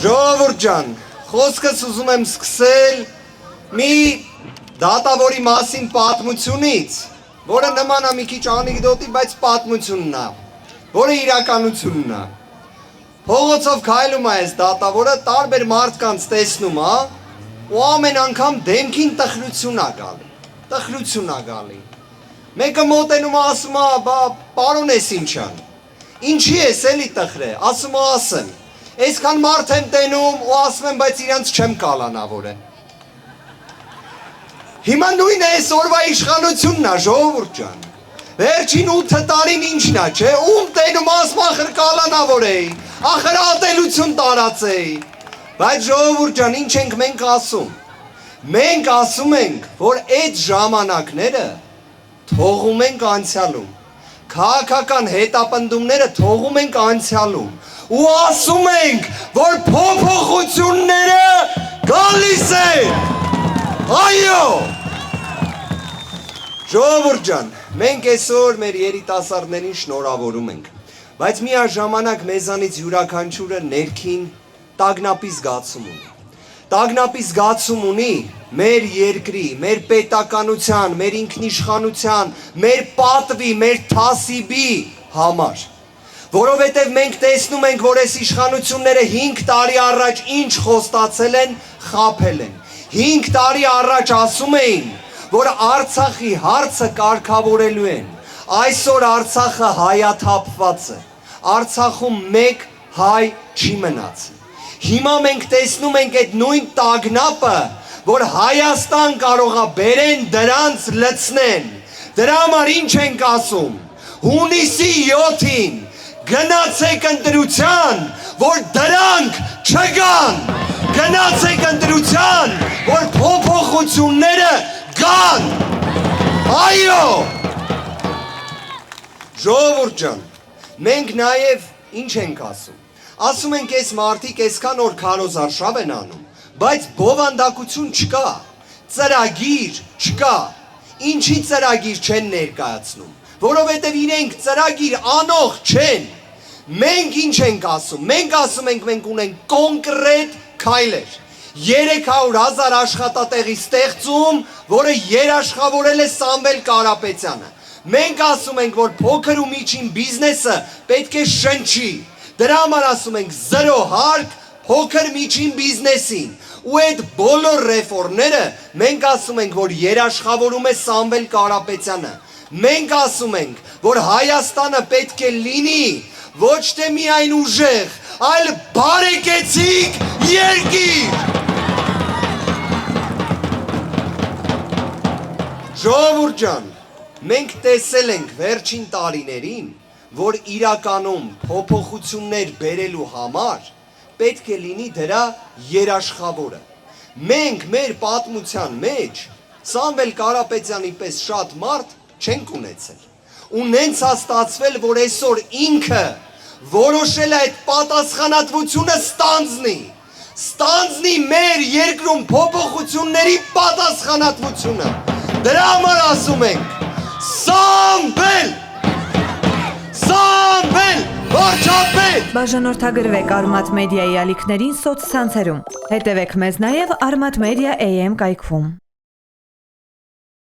Ժողովուրդ ջան, խոսքս ուզում եմ սկսել մի դատավորի մասին պատմությունից, որը նման է մի քիչ անեկդոտի, բայց պատմությունն է, որը իրականությունն է։ Փողոցով քայլում է այս դատավորը, տարբեր մարդկանց տեսնում է, ու ամեն անգամ դեմքին տխրություն է գալի։ Մեկը մոտենում է, ասում է, բա պարոն Էսինչյան, ինչի ես էլի տխրե, ասում է, ասեմ, այսքան մարդ եմ տենում ու ասում եմ, բայց իրանց չեմ կալանավորել։ Հիմա նույնը այս օրվա իշխանությունն է, ժողովուրդ ջան։ Վերջին 8 տարին ինչն է, չէ, ում տենում ասում ախր կալանավորեի, ախր ատելություն տարածեի։ Բայց ժողովուրդ ջան, ինչ ենք մենք ասում։ Մենք ասում ենք, որ այդ ժամանակները թողում ենք անցյալում։ Քաղաքական հետապնդումները թողում ենք անցյալում ու ասում ենք, որ փոփոխությունները գալիս են։ Այո։ Ժողովուրդ ջան, մենք այսօր մեր երիտասարդներին շնորհավորում ենք, բայց միաժամանակ մեզանից յուրաքանչյուրը ներքին տագնապի զգացում ունի։ Տագնապի զգացում ունի մեր երկրի, մեր պետականության, մեր ինքնիշխանության, մեր պատվի, մեր թասիբի համար։ Որովհետև մենք տեսնում ենք, որ այս իշխանությունները 5 տարի առաջ ինչ խոստացել են, խաբել են։ 5 տարի առաջ ասում էին, որ Արցախի հարցը կարգավորելու են։ Այսօր Արցախը հայաթափված է։ Արցախում մեկ հայ չի մնացել։ Հիմա մենք տեսնում ենք այդ նույն տագնապը, որ Հայաստան կարող է բերեն դրանց լցնեն։ Դրա համար ինչ ենք ասում։ Հունիսի 7-ին գնացեք ընտրության, որ դրանք չգան։ Գնացեք ընտրության, որ փոփոխությունները գան։ Այո։ Ժողովուրդ ջան, մենք նաև ինչ ենք ասում։ Ասում ենք այս մարդիկ այսքան օր քարոզարշավ են անում, բայց բովանդակություն չկա, ծրագիր չկա, ինչի ծրագիր չեն ներկայացնում, որովհետև իրենք ծրագիր անող չեն, մենք ինչ ենք ասում, մենք ասում ենք մենք ունենք կոնկրետ քայլեր, 300,000 աշխատատեղի ստեղծում, որը երաշխավորել է Սամվել Կարապետյանը, մենք ասում ենք, որ փոքր ու միջին բիզնեսը պետք է շնչի, դրա համար ասում ենք 0 հարկ փոքր միջին բիզնեսին ու այդ բոլոր ռեֆորմները մենք ասում ենք, որ երաշխավորում է Սամվել Կարապետյանը։ Մենք ասում ենք, որ Հայաստանը պետք է լինի ոչ թե միայն ուժեղ, այլ բարեկեցիկ երկիր։ Ժողովուրդ ջան, մենք տեսել ենք վերջին տարիներին, որ իրականում փոփոխություններ բերելու համար պետք է լինի դրա երաշխավորը։ Մենք մեր պատմության մեջ Սամվել Կարապետյանի պես շատ մարդ չենք ունեցել։ Ու նենց է ստացվել, որ այսօր ինքը որոշել է այդ պատասխանատվությունը ստանձնի մեր երկրում փոփոխությունների պատասխանատվությունը։ Դրա համար ասում ենք Սամվել Բաժանորդագրվեք Արմաթ մեդիայի ալիքներին սոցցանցերում։ Հետևեք մեզ նաև Արմաթ մեդիա AM կայքում։